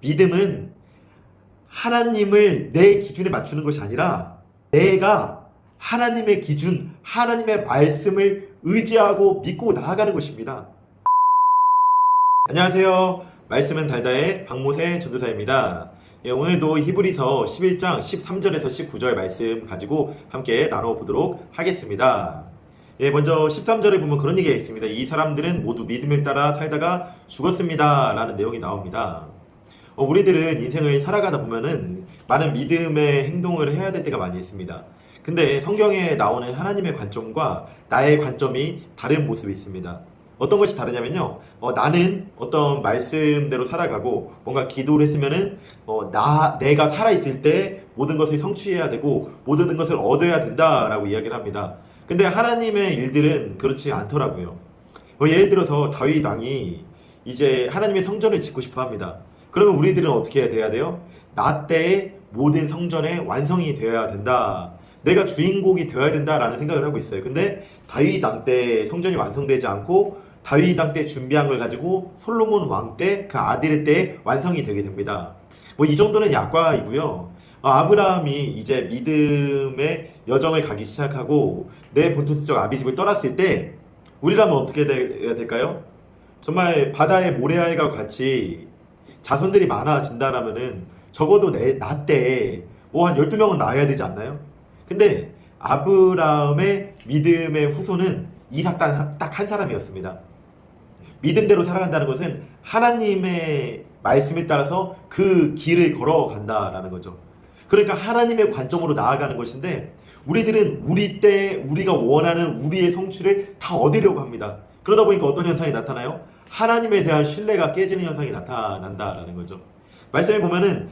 믿음은 하나님을 내 기준에 맞추는 것이 아니라 내가 하나님의 기준, 하나님의 말씀을 의지하고 믿고 나아가는 것입니다. 안녕하세요. 말씀은 달다의 박모세 전도사입니다. 오늘도 히브리서 11장 13절에서 19절 말씀 가지고 함께 나눠보도록 하겠습니다. 먼저 13절에 보면 그런 얘기가 있습니다. 이 사람들은 모두 믿음을 따라 살다가 죽었습니다 라는 내용이 나옵니다. 우리들은 인생을 살아가다 보면은 많은 믿음의 행동을 해야 될 때가 많이 있습니다. 근데 성경에 나오는 하나님의 관점과 나의 관점이 다른 모습이 있습니다. 어떤 것이 다르냐면요. 나는 어떤 말씀대로 살아가고 뭔가 기도를 했으면은 내가 살아있을 때 모든 것을 성취해야 되고 모든 것을 얻어야 된다라고 이야기를 합니다. 근데 하나님의 일들은 그렇지 않더라고요. 예를 들어서 다윗 왕이 이제 하나님의 성전을 짓고 싶어 합니다. 그러면 우리들은 어떻게 돼야 돼요? 나 때에 모든 성전의 완성이 되어야 된다. 내가 주인공이 되어야 된다라는 생각을 하고 있어요. 근데 다윗 왕 때 성전이 완성되지 않고 다윗 왕 때 준비한 걸 가지고 솔로몬 왕 때 그 아들의 때 완성이 되게 됩니다. 이 정도는 약과이고요. 아브라함이 이제 믿음의 여정을 가기 시작하고 내 본토적 아비집을 떠났을 때 우리라면 어떻게 돼야 될까요? 정말 바다의 모래알과 같이 자손들이 많아진다라면은 적어도 나 때 한 12명은 낳아야 되지 않나요? 근데 아브라함의 믿음의 후손은 이삭 딱 한 사람이었습니다. 믿음대로 살아간다는 것은 하나님의 말씀에 따라서 그 길을 걸어간다라는 거죠. 그러니까 하나님의 관점으로 나아가는 것인데 우리들은 우리 때 우리가 원하는 우리의 성취를 다 얻으려고 합니다. 그러다 보니까 어떤 현상이 나타나요? 하나님에 대한 신뢰가 깨지는 현상이 나타난다라는 거죠. 말씀에 보면은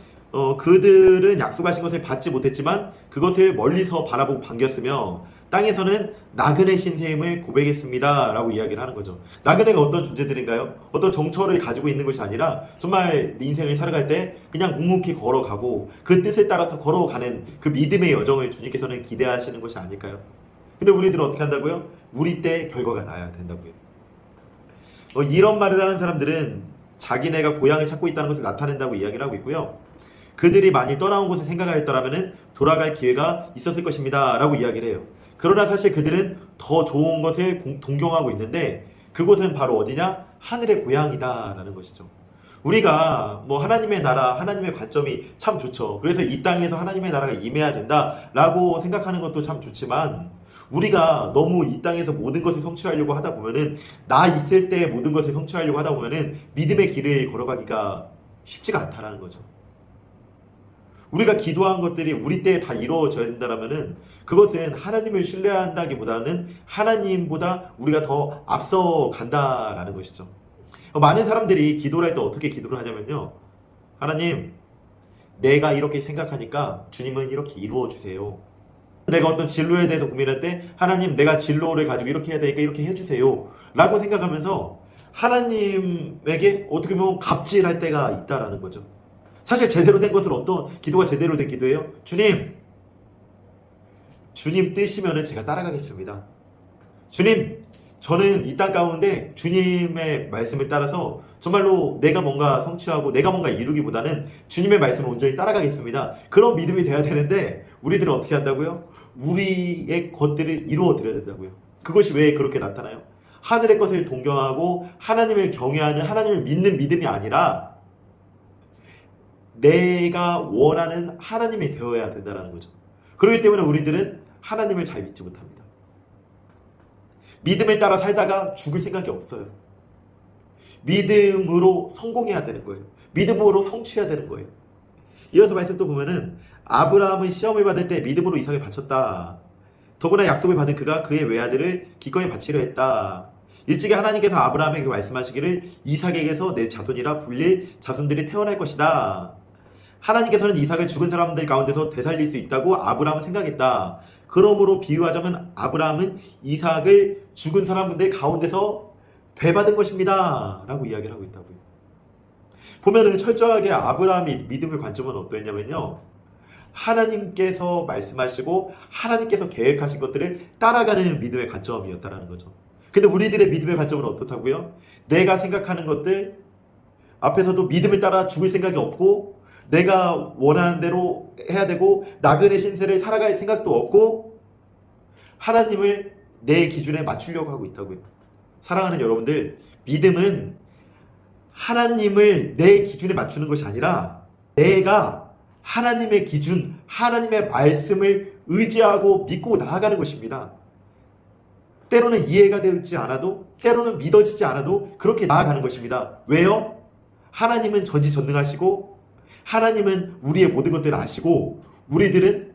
그들은 약속하신 것을 받지 못했지만 그것을 멀리서 바라보고 반겼으며 땅에서는 나그네 신세임을 고백했습니다 라고 이야기를 하는 거죠. 나그네가 어떤 존재들인가요? 어떤 정처를 가지고 있는 것이 아니라 정말 인생을 살아갈 때 그냥 묵묵히 걸어가고 그 뜻에 따라서 걸어가는 그 믿음의 여정을 주님께서는 기대하시는 것이 아닐까요? 근데 우리들은 어떻게 한다고요? 우리 때 결과가 나야 된다고요. 이런 말을 하는 사람들은 자기네가 고향을 찾고 있다는 것을 나타낸다고 이야기를 하고 있고요. 그들이 많이 떠나온 곳을 생각하였더라면 돌아갈 기회가 있었을 것입니다 라고 이야기를 해요. 그러나 사실 그들은 더 좋은 것을 동경하고 있는데 그곳은 바로 어디냐? 하늘의 고향이다 라는 것이죠. 우리가 하나님의 나라, 하나님의 관점이 참 좋죠. 그래서 이 땅에서 하나님의 나라가 임해야 된다 라고 생각하는 것도 참 좋지만 우리가 너무 이 땅에서 모든 것을 성취하려고 하다 보면은 나 있을 때 모든 것을 성취하려고 하다 보면은 믿음의 길을 걸어가기가 쉽지가 않다라는 거죠. 우리가 기도한 것들이 우리 때에 다 이루어져야 된다면은 그것은 하나님을 신뢰한다기보다는 하나님보다 우리가 더 앞서 간다라는 것이죠. 많은 사람들이 기도를 할 때 어떻게 기도를 하냐면요. 하나님, 내가 이렇게 생각하니까 주님은 이렇게 이루어 주세요. 내가 어떤 진로에 대해서 고민할 때 하나님, 내가 진로를 가지고 이렇게 해야 되니까 이렇게 해주세요 라고 생각하면서 하나님에게 어떻게 보면 갑질할 때가 있다라는 거죠. 사실 제대로 된 것은 어떤 기도가 제대로 된 기도예요? 주님 뜻이면은 제가 따라가겠습니다. 주님, 저는 이 땅 가운데 주님의 말씀을 따라서 정말로 내가 뭔가 성취하고 내가 뭔가 이루기보다는 주님의 말씀을 온전히 따라가겠습니다. 그런 믿음이 돼야 되는데 우리들은 어떻게 한다고요? 우리의 것들을 이루어 드려야 된다고요. 그것이 왜 그렇게 나타나요? 하늘의 것을 동경하고 하나님을 경외하는 하나님을 믿는 믿음이 아니라 내가 원하는 하나님이 되어야 된다는 거죠. 그렇기 때문에 우리들은 하나님을 잘 믿지 못합니다. 믿음에 따라 살다가 죽을 생각이 없어요. 믿음으로 성공해야 되는 거예요. 믿음으로 성취해야 되는 거예요. 이어서 말씀 또 보면은 아브라함은 시험을 받을 때 믿음으로 이삭을 바쳤다. 더구나 약속을 받은 그가 그의 외아들을 기꺼이 바치려 했다. 일찍이 하나님께서 아브라함에게 말씀하시기를 이삭에게서 내 자손이라 불릴 자손들이 태어날 것이다. 하나님께서는 이삭을 죽은 사람들 가운데서 되살릴 수 있다고 아브라함은 생각했다. 그러므로 비유하자면 아브라함은 이삭을 죽은 사람들 가운데서 되받은 것입니다 라고 이야기를 하고 있다고요. 보면은 철저하게 아브라함이 믿음의 관점은 어떠했냐면요, 하나님께서 말씀하시고 하나님께서 계획하신 것들을 따라가는 믿음의 관점이었다라는 거죠. 근데 우리들의 믿음의 관점은 어떻다고요? 내가 생각하는 것들, 앞에서도 믿음을 따라 죽을 생각이 없고 내가 원하는 대로 해야 되고 나그네 신세를 살아갈 생각도 없고 하나님을 내 기준에 맞추려고 하고 있다고요. 사랑하는 여러분들, 믿음은 하나님을 내 기준에 맞추는 것이 아니라 내가 하나님의 기준, 하나님의 말씀을 의지하고 믿고 나아가는 것입니다. 때로는 이해가 되지 않아도, 때로는 믿어지지 않아도 그렇게 나아가는 것입니다. 왜요? 하나님은 전지전능하시고 하나님은 우리의 모든 것들을 아시고 우리들은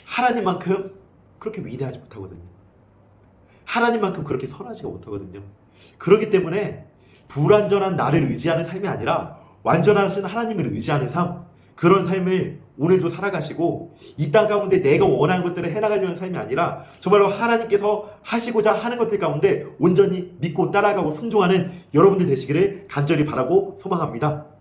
하나님만큼 그렇게 위대하지 못하거든요. 하나님만큼 그렇게 선하지가 못하거든요. 그렇기 때문에 불완전한 나를 의지하는 삶이 아니라 완전하신 하나님을 의지하는 삶, 그런 삶을 오늘도 살아가시고 이 땅 가운데 내가 원하는 것들을 해나가려는 삶이 아니라 정말로 하나님께서 하시고자 하는 것들 가운데 온전히 믿고 따라가고 순종하는 여러분들 되시기를 간절히 바라고 소망합니다.